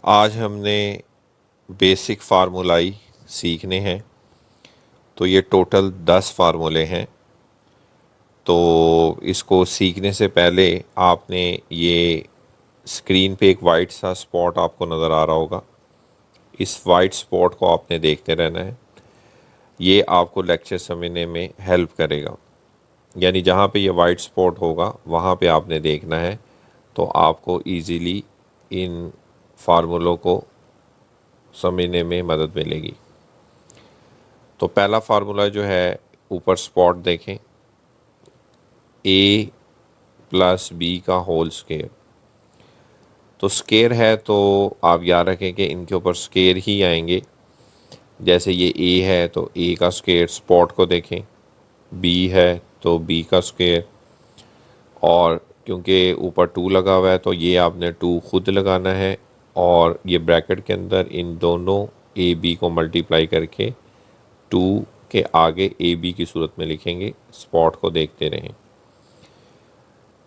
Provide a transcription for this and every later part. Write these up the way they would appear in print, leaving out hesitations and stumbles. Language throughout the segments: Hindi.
आज हमने बेसिक फार्मूलाई सीखने हैं। तो ये टोटल 10 फार्मूले हैं। तो इसको सीखने से पहले आपने ये स्क्रीन पे एक वाइट सा स्पॉट आपको नज़र आ रहा होगा। इस वाइट स्पॉट को आपने देखते रहना है। ये आपको लेक्चर समझने में हेल्प करेगा। यानी जहाँ पे ये वाइट स्पॉट होगा वहाँ पे आपने देखना है, तो आपको इजीली इन फार्मूलों को समझने में मदद मिलेगी। तो पहला फार्मूला जो है, ऊपर स्पॉट देखें, a प्लस बी का होल स्केयर। तो स्केयर है तो आप याद रखें कि इनके ऊपर स्केयर ही आएंगे। जैसे ये a है तो a का स्केयर, स्पॉट को देखें, b है तो b का स्केयर, और क्योंकि ऊपर 2 लगा हुआ है तो ये आपने 2 खुद लगाना है, और ये ब्रैकेट के अंदर इन दोनों ए बी को मल्टीप्लाई करके 2 के आगे ए बी की सूरत में लिखेंगे। स्पॉट को देखते रहें।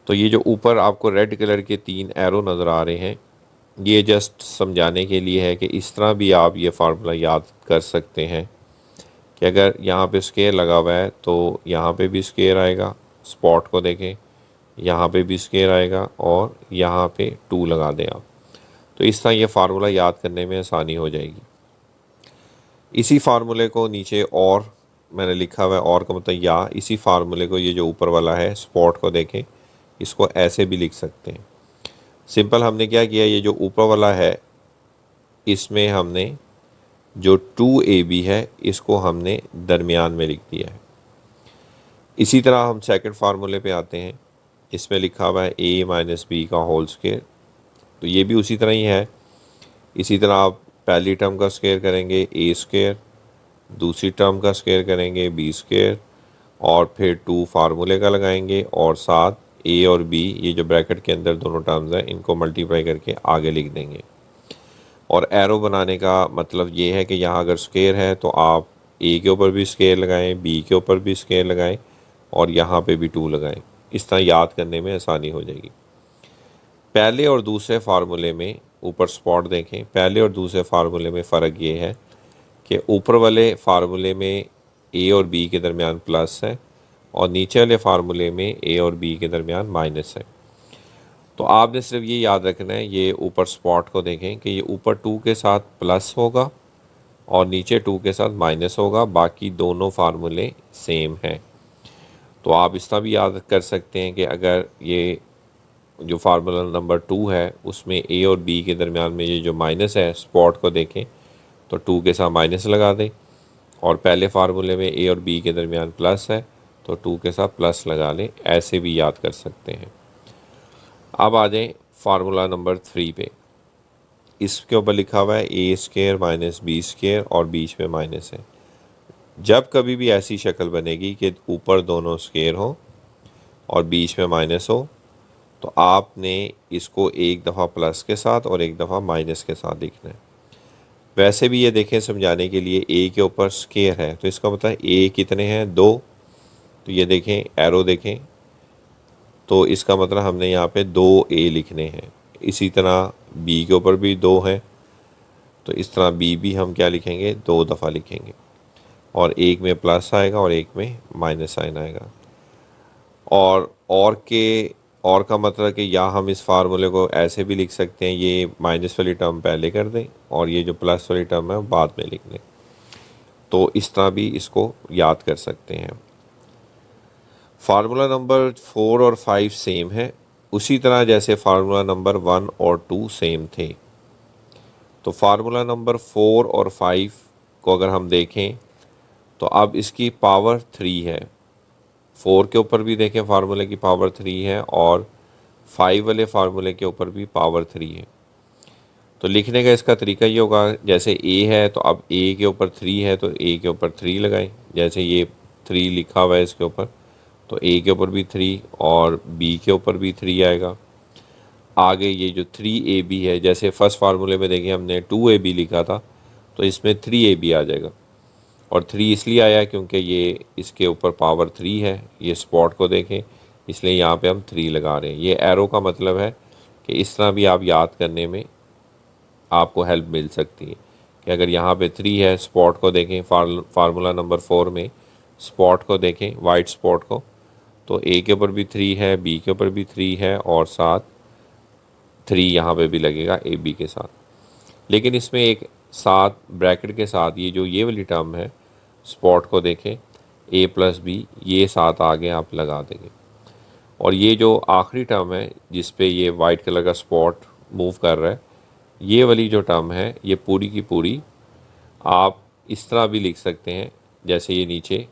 तो ये जो ऊपर आपको रेड कलर के 3 एरो नज़र आ रहे हैं, ये जस्ट समझाने के लिए है कि इस तरह भी आप ये फार्मूला याद कर सकते हैं कि अगर यहाँ पे स्केयर लगा हुआ है तो यहाँ पे भी स्केयर आएगा, स्पॉट को देखें, यहाँ पे भी स्केयर आएगा, और यहाँ पे 2 लगा दें आप। तो इस तरह ये फार्मूला याद करने में आसानी हो जाएगी। इसी फार्मूले को नीचे और मैंने लिखा हुआ है, और का मतलब या, इसी फार्मूले को, ये जो ऊपर वाला है स्पॉट को देखें, इसको ऐसे भी लिख सकते हैं। सिंपल हमने क्या किया, ये जो ऊपर वाला है इसमें हमने जो 2ab है इसको हमने दरमियान में लिख दिया है। इसी तरह हम सेकंड फार्मूले पे आते हैं। इसमें लिखा हुआ है a माइनस बी का होल स्क्वायर। तो ये भी उसी तरह ही है। इसी तरह आप पहली टर्म का स्क्वायर करेंगे a स्क्वायर, दूसरी टर्म का स्क्वायर करेंगे b स्क्वायर, और फिर 2 फार्मूले का लगाएंगे, और साथ a और b, ये जो ब्रैकेट के अंदर दोनों टर्म्स हैं, इनको मल्टीप्लाई करके आगे लिख देंगे। और एरो बनाने का मतलब ये है कि यहाँ अगर स्क्वायर है तो आप a के ऊपर भी स्क्वायर लगाएं, b के ऊपर भी स्क्वायर लगाएं, और यहाँ पे भी 2 लगाएं। इस तरह याद करने में आसानी हो जाएगी। पहले और दूसरे फार्मूले में, ऊपर स्पॉट देखें, पहले और दूसरे फार्मूले में फ़र्क ये है कि ऊपर वाले फार्मूले में a और b के दरमियान प्लस है, और नीचे वाले फार्मूले में a और b के दरमियान माइनस है। तो आपने सिर्फ ये याद रखना है, ये ऊपर स्पॉट को देखें कि ये ऊपर 2 के साथ प्लस होगा और नीचे 2 के साथ माइनस होगा, बाकी दोनों फार्मूले सेम हैं। तो आप इस तरह भी याद कर सकते हैं कि अगर ये जो फार्मूला नंबर 2 है उसमें a और b के दरमियान में ये जो माइनस है, स्पॉट को देखें तो 2 के साथ माइनस लगा दें, और पहले फार्मूले में a और b के दरमियान प्लस है तो 2 के साथ प्लस लगा लें। ऐसे भी याद कर सकते हैं। अब आ जाएं फार्मूला नंबर 3 पे। इसके ऊपर लिखा हुआ है a square minus B square, और बीच में माइनस है। जब कभी भी ऐसी शक्ल बनेगी कि ऊपर दोनों स्क्वायर हो और बीच में माइनस हो, तो आपने इसको एक दफ़ा प्लस के साथ और एक दफ़ा माइनस के साथ लिखना है। वैसे भी ये देखें समझाने के लिए, a के ऊपर स्क्वायर है तो इसका मतलब a कितने हैं, 2। तो ये देखें, एरो देखें, तो इसका मतलब हमने यहाँ पे 2a लिखने हैं। इसी तरह b के ऊपर भी 2 हैं, तो इस तरह b भी हम क्या लिखेंगे, 2 दफ़ा लिखेंगे, और एक में प्लस आएगा और एक में माइनस साइन आएगा। और का मतलब कि या हम इस फार्मूले को ऐसे भी लिख सकते हैं, ये माइनस वाली टर्म पहले कर दें और ये जो प्लस वाली टर्म है बाद में लिख दें। तो इस तरह भी इसको याद कर सकते हैं। फार्मूला नंबर 4 और 5 सेम है, उसी तरह जैसे फार्मूला नंबर 1 और 2 सेम थे। तो फार्मूला नंबर 4 और 5 को अगर हम देखें तो अब इसकी पावर 3 है। 4 के ऊपर भी देखें फार्मूले की पावर 3 है, और 5 वाले फार्मूले के ऊपर भी पावर 3 है। तो लिखने का इसका तरीका ये होगा, जैसे a है तो अब a के ऊपर 3 है तो a के ऊपर 3 लगाएं। जैसे ये 3 लिखा हुआ है इसके ऊपर, तो a के ऊपर भी 3 और b के ऊपर भी 3 आएगा। आगे ये जो 3ab है, जैसे फर्स्ट फार्मूले में देखें हमने 2ab लिखा था, तो इसमें 3ab आ जाएगा। और 3 इसलिए आया क्योंकि ये इसके ऊपर पावर 3 है। ये स्पॉट को देखें, इसलिए यहाँ पे हम 3 लगा रहे हैं। ये एरो का मतलब है कि इस तरह भी आप याद करने में आपको हेल्प मिल सकती है कि अगर यहाँ पे 3 है, स्पॉट को देखें, फार्मूला नंबर 4 में स्पॉट को देखें, वाइट स्पॉट को, तो ए के ऊपर भी 3 है, बी के ऊपर भी 3 है और साथ 3 यहाँ पे भी लगेगा ए बी के साथ। लेकिन इसमें एक साथ ब्रैकेट के साथ ये वाली टर्म है, स्पॉट को देखें, ए प्लस बी, ये साथ आगे आप लगा देंगे। और ये जो आखिरी टर्म है जिस पे ये वाइट कलर का स्पॉट मूव कर रहा है, ये वाली जो टर्म है ये पूरी की पूरी आप इस तरह भी लिख सकते हैं जैसे ये नीचे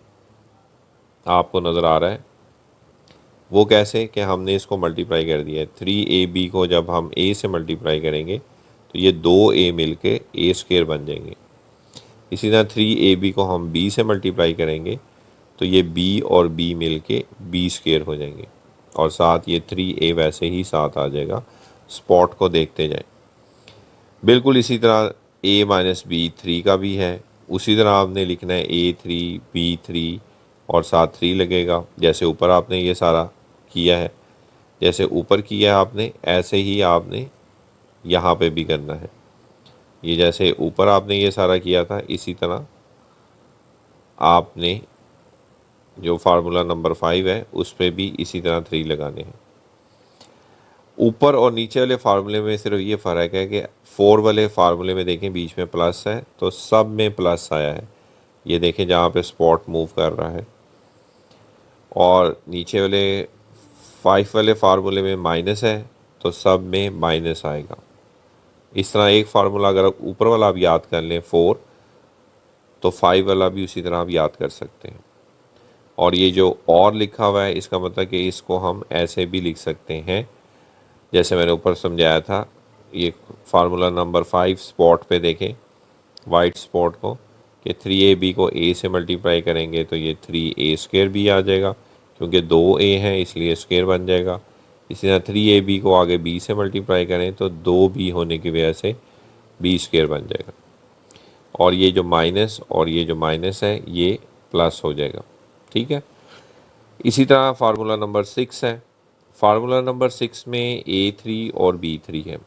आपको नज़र आ रहा है। वो कैसे कि हमने इसको मल्टीप्लाई कर दिया है, 3ab को जब हम a से मल्टीप्लाई करेंगे तो ये 2a मिल के ए स्क्वेयर बन जाएंगे। इसी तरह 3ab को हम b से मल्टीप्लाई करेंगे तो ये b और b मिल के b स्क्वेयर हो जाएंगे और साथ ये 3a वैसे ही साथ आ जाएगा। स्पॉट को देखते जाएं। बिल्कुल इसी तरह a माइनस बी 3 का भी है, उसी तरह आपने लिखना है a3 b3 और साथ 3 लगेगा। जैसे ऊपर आपने ये सारा किया है, जैसे ऊपर किया है आपने, ऐसे ही आपने यहाँ पे भी करना है। ये जैसे ऊपर आपने ये सारा किया था, इसी तरह आपने जो फार्मूला नंबर 5 है उस पर भी इसी तरह 3 लगाने हैं। ऊपर और नीचे वाले फार्मूले में सिर्फ ये फ़र्क है कि 4 वाले फार्मूले में देखें बीच में प्लस है तो सब में प्लस आया है। ये देखें जहाँ पे स्पॉट मूव कर रहा है, और नीचे वाले 5 वाले फार्मूले में माइनस है तो सब में माइनस आएगा। इस तरह एक फार्मूला अगर ऊपर वाला आप याद कर लें 4, तो 5 वाला भी उसी तरह आप याद कर सकते हैं। और ये जो और लिखा हुआ है इसका मतलब कि इसको हम ऐसे भी लिख सकते हैं जैसे मैंने ऊपर समझाया था। ये फार्मूला नंबर 5 स्पॉट पे देखें, वाइट स्पॉट को, कि 3ab को a से मल्टीप्लाई करेंगे तो ये 3a स्क्वेयर भी आ जाएगा क्योंकि 2a हैं इसलिए स्क्वेयर बन जाएगा। इसी तरह 3ab को आगे b से मल्टीप्लाई करें तो 2b होने की वजह से b स्क्वेयर बन जाएगा। और ये जो माइनस और ये जो माइनस है ये प्लस हो जाएगा। ठीक है। इसी तरह फार्मूला नंबर 6 है। फार्मूला नंबर 6 में a3 और b3 है।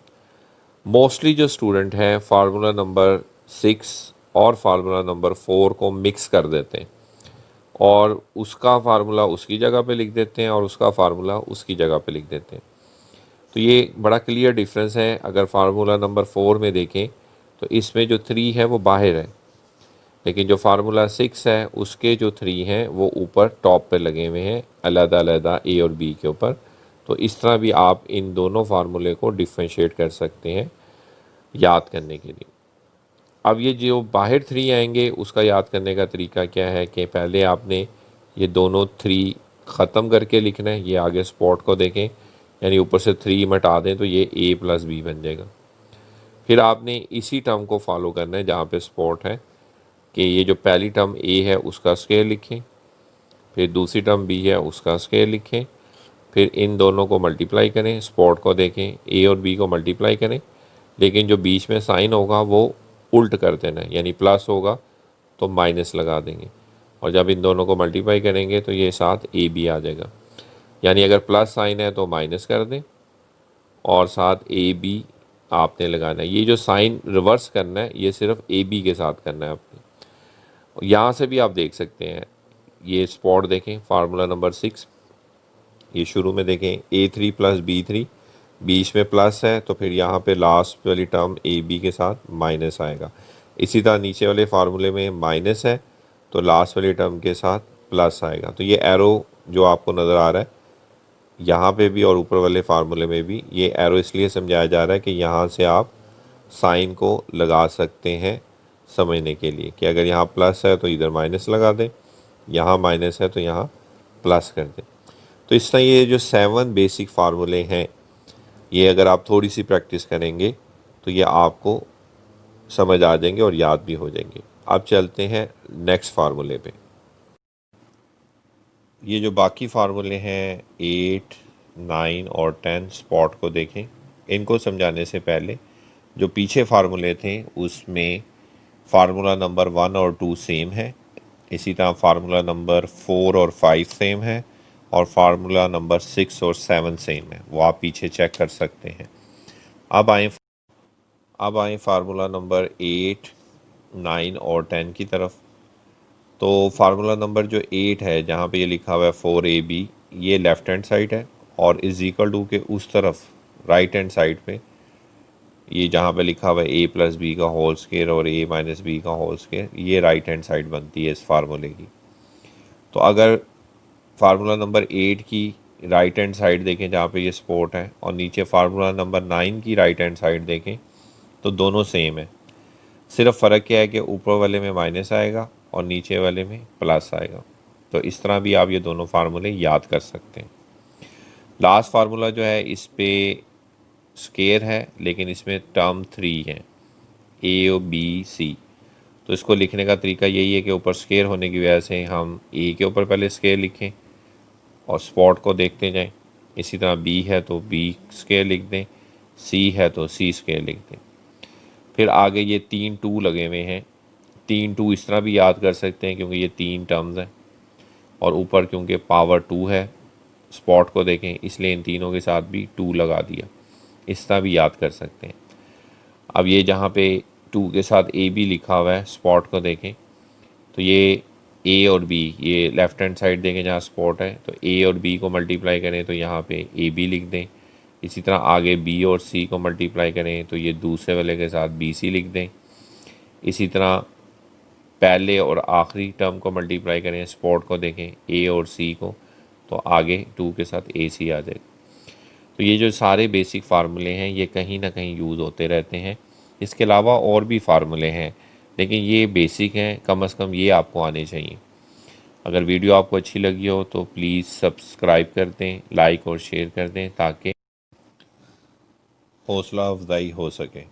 मोस्टली जो स्टूडेंट हैं फार्मूला नंबर 6 और फार्मूला नंबर 4 को मिक्स कर देते हैं और उसका फार्मूला उसकी जगह पे लिख देते हैं और उसका फार्मूला उसकी जगह पे लिख देते हैं। तो ये बड़ा क्लियर डिफरेंस है। अगर फार्मूला नंबर 4 में देखें तो इसमें जो 3 है वो बाहर है, लेकिन जो फार्मूला 6 है उसके जो 3 हैं वो ऊपर टॉप पे लगे हुए हैं अलग अलग ए और बी के ऊपर। तो इस तरह भी आप इन दोनों फार्मूले को डिफ्रेंशिएट कर सकते हैं याद करने के लिए। अब ये जो बाहर 3 आएंगे उसका याद करने का तरीका क्या है कि पहले आपने ये दोनों 3 ख़त्म करके लिखना है। ये आगे स्पॉट को देखें, यानी ऊपर से 3 मिटा दें तो ये a प्लस बी बन जाएगा। फिर आपने इसी टर्म को फॉलो करना है जहाँ पे स्पॉट है कि ये जो पहली टर्म a है उसका स्क्वायर लिखें, फिर दूसरी टर्म b है उसका स्क्वायर लिखें, फिर इन दोनों को मल्टीप्लाई करें, स्पॉट को देखें, a और b को मल्टीप्लाई करें, लेकिन जो बीच में साइन होगा वो उल्ट कर देना है, यानी प्लस होगा तो माइनस लगा देंगे। और जब इन दोनों को मल्टीप्लाई करेंगे तो ये साथ ए बी आ जाएगा, यानी अगर प्लस साइन है तो माइनस कर दें और साथ ए बी आपने लगाना है। ये जो साइन रिवर्स करना है ये सिर्फ ए बी के साथ करना है आपने। यहाँ से भी आप देख सकते हैं, ये स्पॉट देखें फार्मूला नंबर 6, ये शुरू में देखें a3 प्लस b3, बीच में प्लस है तो फिर यहाँ पे लास्ट वाली टर्म ए बी के साथ माइनस आएगा। इसी तरह नीचे वाले फार्मूले में माइनस है तो लास्ट वाली टर्म के साथ प्लस आएगा। तो ये एरो जो आपको नज़र आ रहा है यहाँ पे भी और ऊपर वाले फार्मूले में भी, ये एरो इसलिए समझाया जा रहा है कि यहाँ से आप साइन को लगा सकते हैं समझने के लिए कि अगर यहाँ प्लस है तो इधर माइनस लगा दें, यहाँ माइनस है तो यहाँ प्लस कर दें। तो इस तरह ये जो 7 बेसिक फार्मूले हैं ये अगर आप थोड़ी सी प्रैक्टिस करेंगे तो ये आपको समझ आ जाएंगे और याद भी हो जाएंगे। अब चलते हैं नेक्स्ट फार्मूले पे। ये जो बाकी फार्मूले हैं 8, 9 और 10 स्पॉट को देखें। इनको समझाने से पहले जो पीछे फार्मूले थे उसमें फार्मूला नंबर 1 और 2 सेम है, इसी तरह फार्मूला नंबर 4 और 5 सेम है और फार्मूला नंबर 6 और 7 सेम है। वो आप पीछे चेक कर सकते हैं। अब आए अब आए फार्मूला नंबर 8, 9 और 10 की तरफ। तो फार्मूला नंबर जो 8 है, जहाँ पे ये लिखा हुआ है 4ab, ये लेफ़्ट हैंड साइड है, और इज़ इक्वल टू के उस तरफ राइट हैंड साइड पे ये जहाँ पे लिखा हुआ है a प्लस बी का होल स्क्वायर और a माइनस बी का होल स्क्वायर, ये राइट हैंड साइड बनती है इस फार्मूले की। तो अगर फार्मूला नंबर 8 की राइट हैंड साइड देखें जहाँ पे ये सपोर्ट है, और नीचे फार्मूला नंबर 9 की राइट हैंड साइड देखें, तो दोनों सेम है। सिर्फ फ़र्क क्या है कि ऊपर वाले में माइनस आएगा और नीचे वाले में प्लस आएगा। तो इस तरह भी आप ये दोनों फार्मूले याद कर सकते हैं। लास्ट फार्मूला जो है, इस पे स्केयर है लेकिन इसमें टर्म 3 है, ए और बी सी। तो इसको लिखने का तरीका यही है कि ऊपर स्केयर होने की वजह से हम ए के ऊपर पहले स्केयर लिखें और स्पॉट को देखते जाएं। इसी तरह बी है तो बी स्केयर लिख दें, सी है तो सी स्केयर लिख दें। फिर आगे ये 3 2 लगे हुए हैं, 3 2 इस तरह भी याद कर सकते हैं क्योंकि ये 3 टर्म्स हैं, और ऊपर क्योंकि पावर 2 है, स्पॉट को देखें इसलिए इन तीनों के साथ भी 2 लगा दिया। इस तरह भी याद कर सकते हैं। अब ये जहाँ पे 2 के साथ ए बी लिखा हुआ है, स्पॉट को देखें तो ये ए और बी, ये लेफ़्ट हैंड साइड देखें जहाँ स्पॉट है, तो ए और बी को मल्टीप्लाई करें तो यहाँ पे ए बी लिख दें। इसी तरह आगे बी और सी को मल्टीप्लाई करें तो ये दूसरे वाले के साथ बी सी लिख दें। इसी तरह पहले और आखिरी टर्म को मल्टीप्लाई करें, स्पॉट को देखें ए और सी को, तो आगे 2 के साथ ए सी आ जाएगा। तो ये जो सारे बेसिक फार्मूले हैं ये कहीं ना कहीं यूज़ होते रहते हैं। इसके अलावा और भी फार्मूले हैं लेकिन ये बेसिक हैं, कम से कम ये आपको आने चाहिए। अगर वीडियो आपको अच्छी लगी हो तो प्लीज़ सब्सक्राइब कर दें, लाइक और शेयर कर दें ताकि हौसला अफजाई हो सके।